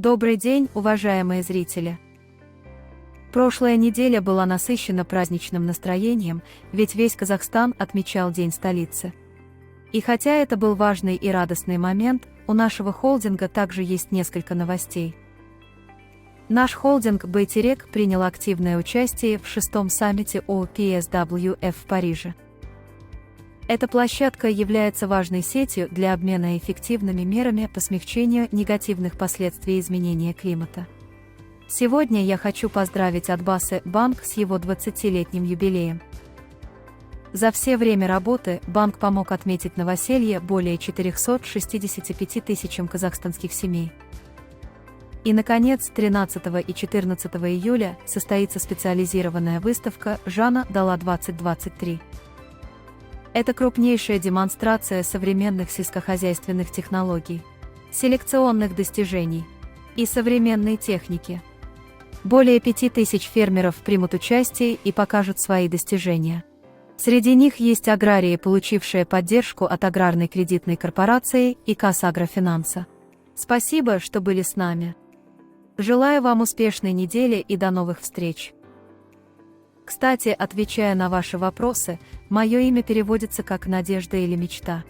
Добрый день, уважаемые зрители! Прошлая неделя была насыщена праздничным настроением, ведь весь Казахстан отмечал День столицы. И хотя это был важный и радостный момент, у нашего холдинга также есть несколько новостей. Наш холдинг Байтерек принял активное участие в 6-м саммите OPSWF в Париже. Эта площадка является важной сетью для обмена эффективными мерами по смягчению негативных последствий изменения климата. Сегодня я хочу поздравить Атбасы Банк с его 20-летним юбилеем. За все время работы банк помог отметить новоселье более 465 тысячам казахстанских семей. И, наконец, 13 и 14 июля состоится специализированная выставка «Жана Дала 2023». Это крупнейшая демонстрация современных сельскохозяйственных технологий, селекционных достижений и современной техники. Более 5000 фермеров примут участие и покажут свои достижения. Среди них есть аграрии, получившие поддержку от Аграрной кредитной корпорации и Казагрофинанса. Спасибо, что были с нами. Желаю вам успешной недели и до новых встреч. Кстати, отвечая на ваши вопросы, мое имя переводится как «Надежда» или «Мечта».